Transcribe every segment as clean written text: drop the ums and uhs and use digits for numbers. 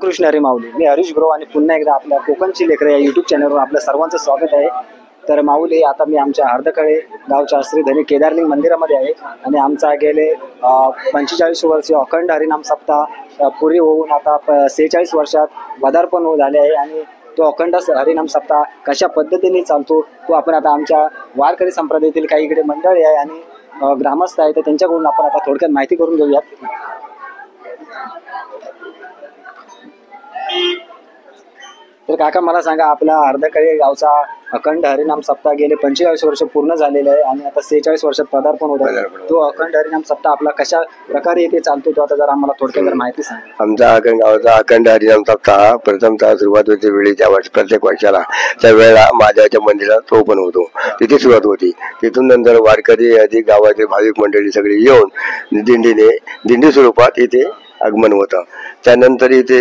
कृष्ण हरी माऊली. मी हरीश गुरव आणि पुन्हा एकदा आपल्या कोकणची लेकरं या यूट्यूब चॅनलवर आपल्या सर्वांचं स्वागत आहे. तर माऊली, आता मी आमच्या हर्दखळे गावच्या श्री धनी केदारलिंग मंदिरामध्ये आहे आणि आमचा गेले 45 वर्षीय अखंड हरिनाम सप्ताह पुरी होऊन आता 46 वर्षात पदार्पण झाले आहे. आणि तो अखंड हरिनाम सप्ताह कशा पद्धतीने चालतो तो आपण आता आमच्या वारकरी संप्रदायातील काही इकडे मंडळी आहे आणि ग्रामस्थ आहे तर त्यांच्याकडून आपण आता थोडक्यात माहिती करून घेऊयात. तर काका, मला सांगा, आपला हर्दखळे गावचा अखंड हरिनाम सप्ताह गेले 45 वर्ष पूर्ण झालेले आहे आणि आता 46 वर्षात पदार्पण होत आहे. तो अखंड हरिनाम सप्ताह आपला कशा प्रकारे येथे चालतो तो आता जरा आम्हाला थोडक्यात माहिती सांगा. आमचा गावचा अखंड हरिनाम सप्ताह प्रथमतः सुरुवात होते वेळेच्या प्रत्येक वर्षाला त्यावेळेला महादेवाच्या मंदिरात तो पण होतो, तिथे सुरुवात होती. तिथून नंतर वारकरी अधिक गावाचे भाविक मंडळी सगळे येऊन दिंडी स्वरूपात इथे आगमन होतं. त्यानंतर इथे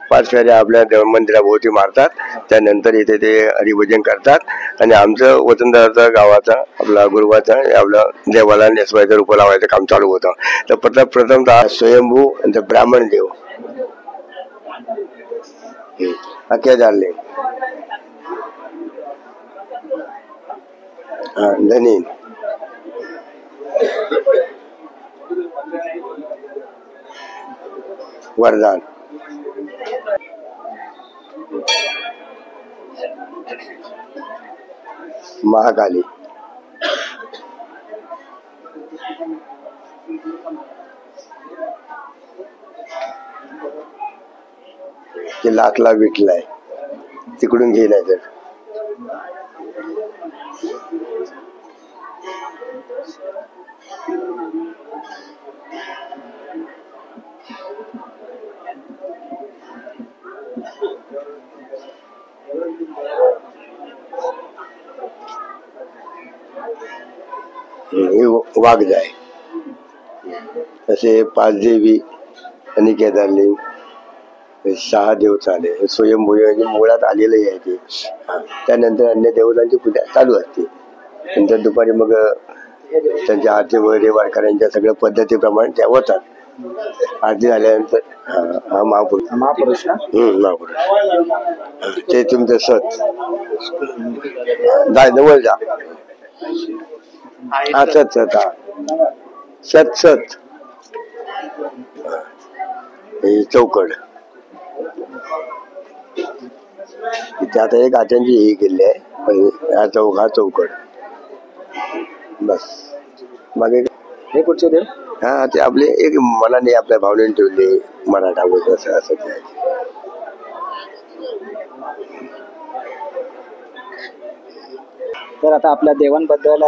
5 फेऱ्या आपल्या मंदिराभोवती मारतात. त्यानंतर इथे ते हरिभजन करतात आणि आमचं वतनदाराचा गावाचा आपला गुरुवाचा आपला देवाला नेसवायचं रूप लावायचं काम चालू होतं. तर प्रथमतः स्वयंभू आणि ब्राह्मण देव केदारलिंग धनी वरदान महाकाली ते लाखला विकलाय तिकडून घे नाही तर वाघ जाय. असे 5 देवी आणि केदारलिंग 6 देव चाले स्वयंभू मुळात आलेले आहे ते. त्यानंतर अन्य देवतांची पूजा चालू असते. नंतर दुपारी मग त्यांच्या आरती वगैरे वारकऱ्यांच्या सगळ्या पद्धतीप्रमाणे त्या होतात. आरती झाल्यानंतर महापुरुष महापुरुष ते तुमचं सत जवळ जा सत चौकड इथे आता एक आचांची ही केली आहे. हा चौकड बस. मागे हे कुठचे देव? हा, ते आपले एक मनाने आपल्या भावनेने ठेवले मराठा बोलतो असं ते आहे. तर आता आपल्या देवांबद्दल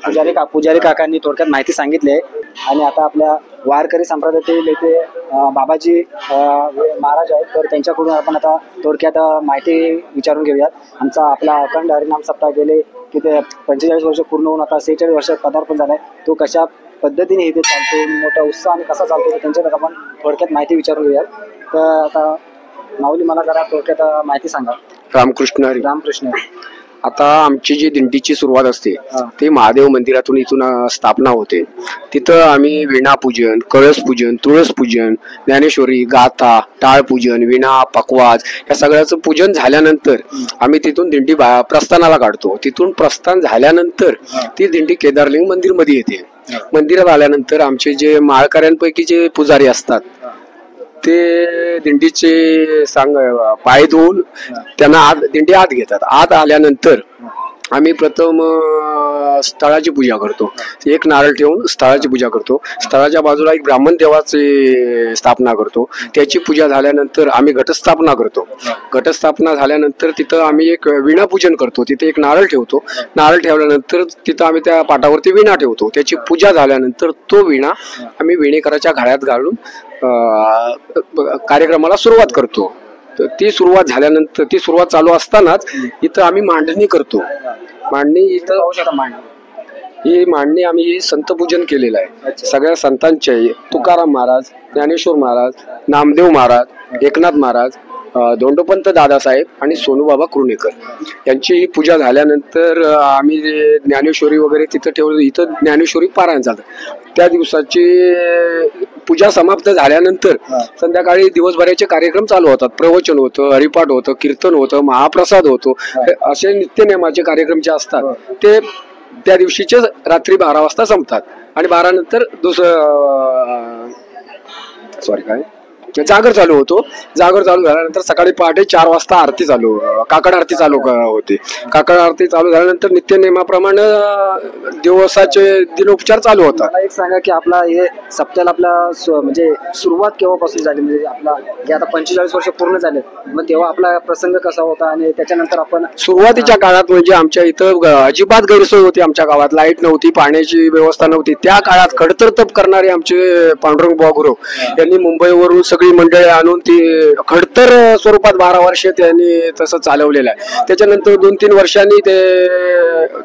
पुजारी काकांनी थोडक्यात माहिती सांगितली आहे आणि आता आपल्या वारकरी संप्रदायातील इथे बाबाजी महाराज आहेत तर त्यांच्याकडून आपण आता थोडक्यात माहिती विचारून घेऊयात. आपला अखंड हरिनाम सप्ताह गेले की ते 45 वर्ष पूर्ण होऊन आता 46 वर्षात पदार्पण झालाय. तो कशा पद्धतीने इथे चालतो, मोठा उत्साह आणि कसा चालतो त्यांच्याकडे आपण थोडक्यात माहिती विचारून घेऊयात. तर आता माऊली, मला जरा थोडक्यात माहिती सांगा. रामकृष्ण हरी. रामकृष्ण. आता आमची जी दिंडीची सुरुवात असते ते महादेव मंदिरातून इथून स्थापना होते. तिथं आम्ही विणा पूजन, कळस पूजन, तुळस पूजन, ज्ञानेश्वरी, गाथा, टाळ पूजन, विणा, पकवाज या सगळ्याचं पूजन झाल्यानंतर आम्ही तिथून दिंडी प्रस्थानाला काढतो. तिथून प्रस्थान झाल्यानंतर ती दिंडी केदारलिंग मंदिर मध्ये येते. मंदिरात आल्यानंतर आमचे जे माळकऱ्यांपैकी जे पुजारी असतात ते दिंडीचे पाय धुवून त्यांना दिंडी आत घेतात. आत आल्यानंतर आम्ही प्रथम स्थळाची पूजा करतो. एक नारळ ठेवून स्थळाची पूजा करतो. स्थळाच्या बाजूला एक ब्राह्मण देवाची स्थापना करतो. त्याची पूजा झाल्यानंतर आम्ही घटस्थापना करतो. घटस्थापना झाल्यानंतर तिथं आम्ही एक विणा पूजन करतो. तिथे एक नारळ ठेवतो. नारळ ठेवल्यानंतर तिथं आम्ही त्या पाटावरती विणा ठेवतो. त्याची पूजा झाल्यानंतर तो विणा आम्ही विणेकराच्या घाळ्यात घालून कार्यक्रमाला सुरुवात करतो. ती सुरुवात झाल्यानंतर ती सुरुवात चालू असतानाच इथं आम्ही मांडणी करतो. मांडणी इथं ही मांडणी आम्ही संतपूजन केलेलं आहे. सगळ्या संतांचे तुकाराम महाराज, ज्ञानेश्वर महाराज, नामदेव महाराज, एकनाथ महाराज, दोंडोपंत दादासाहेब आणि सोनूबाबा कुर्णेकर यांची ही पूजा झाल्यानंतर आम्ही जे ज्ञानेश्वरी वगैरे तिथं ठेवलं. इथं ज्ञानेश्वरी पारायण झालं. त्या दिवसाची पूजा समाप्त झाल्यानंतर संध्याकाळी दिवसभराचे कार्यक्रम चालू होतात. प्रवचन होतं, हरिपाठ होतं, कीर्तन होतं, महाप्रसाद होतो. असे नित्यनेमाचे कार्यक्रम जे असतात ते त्या दिवशीचे रात्री 12 वाजता संपतात. आणि 12 नंतर जागर चालू होतो. जागर चालू झाल्यानंतर सकाळी पहाटे 4 वाजता आरती चालू, काकड आरती चालू होते. काकड आरती चालू झाल्यानंतर नित्यनेमाप्रमाणे दिवसाचे दिनोपचार चालू होतात. मला एक सांगा की आपला हे सप्त्याला आपला म्हणजे सुरुवात केव्हापासून झाली, म्हणजे आपला हे आता 45 वर्ष पूर्ण झाले, मग तेव्हा आपला प्रसंग कसा होता आणि त्याच्यानंतर आपण सुरुवातीच्या काळात म्हणजे आमच्या इथं अजिबात गैरसोय होती. आमच्या गावात लाईट नव्हती, पाण्याची व्यवस्था नव्हती. त्या काळात खडतर तप करणारे आमचे पांडुरंग बुवा गुरु यांनी मुंबईवरून सगळी मंडळी आणून ती खडतर स्वरूपात 12 वर्ष त्यांनी तसं चालवलेलं आहे. त्याच्यानंतर 2-3 वर्षांनी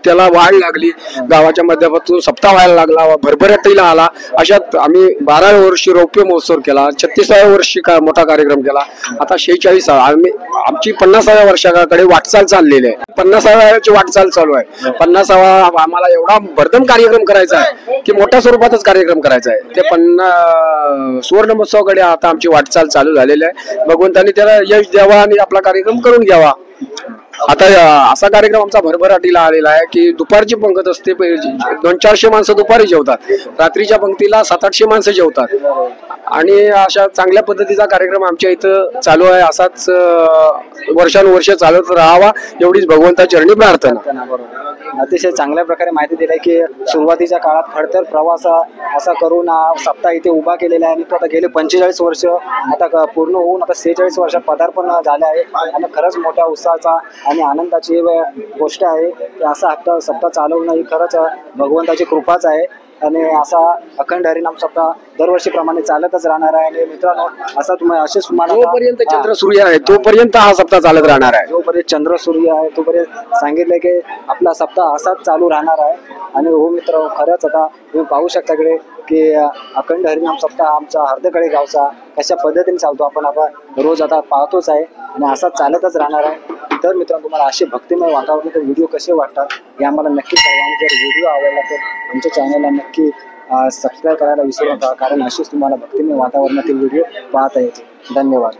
त्याला वाढ लागली. गावाच्या माध्यमातून सप्ताह व्हायला लागला, भरभराटीला आला. अशात आम्ही 12व्या वर्षी रौप्य महोत्सव केला, 36व्या वर्षी मोठा कार्यक्रम केला. आता 46 आमची 50व्या वर्षाकडे वाटचाल चाललेली आहे. 50व्याची वाटचाल चालू आहे. 50वा आम्हाला एवढा भरदम कार्यक्रम करायचा आहे की मोठ्या स्वरूपातच कार्यक्रम करायचा आहे. ते सुवर्ण महोत्सवाकडे आता आमची वाटचाल चालू झालेली आहे. भगवंतांनी त्याला यश द्यावा आणि आपला कार्यक्रम करून घ्यावा. आता असा कार्यक्रम आमचा भरभराटीला आलेला आहे की दुपारची पंगत असते. 200-400 माणसं दुपारी जेवतात. रात्रीच्या पंक्तीला 700-800 माणसं जेवतात. आणि अशा चांगल्या पद्धतीचा कार्यक्रम आमच्या इथं चालू आहे. असाच वर्षानुवर्ष चालत राहावा एवढीच भगवंताची चरणी प्रार्थना. अतिशय चांगल्या प्रकारे माहिती दिली की सुरुवातीच्या काळात खडतर प्रवास असा करून सप्ताह इथे उभा केलेला आहे आणि तो आता गेले 45 वर्ष आता पूर्ण होऊन आता 46 वर्षात पदार्पण झाले आहे. आणि खरंच मोठ्या उत्साहाचा आणि आनंदाची गोष्ट आहे की असा सप्ताह चालवणं ही खरंच भगवंताची कृपाच आहे. आणि असा अखंड हरिनाम सप्ताह दरवर्षीप्रमाणे चालतच राहणार आहे. आणि मित्रांनो असेच तुम्हाला जोपर्यंत चंद्र सूर्य आहे तोपर्यंत हा सप्ताह चालत राहणार आहे. जोपर्यंत चंद्र सूर्य आहे तोपर्यंत सांगितलं की आपला सप्ताह असाच चालू राहणार आहे. आणि हो मित्र, खरंच आता तुम्ही पाहू शकता कडे की अखंड हरिनाम सप्ताह आमचा हर्दकडे गावचा कशा पद्धतीने चालतो आपण रोज आता पाहतोच आहे आणि असाच चालतच राहणार आहे. तर मित्रांनो, तुम्हाला असे भक्तिमय वातावरणाचे व्हिडिओ कसे वाटतात हे आम्हाला नक्की कळवा. आणि जर व्हिडिओ आवडला तर आमच्या चॅनलला नक्की सबस्क्राईब करायला विसरू नका, कारण असेच तुम्हाला भक्तिमय वातावरणातील व्हिडिओ पाहता येतील. धन्यवाद.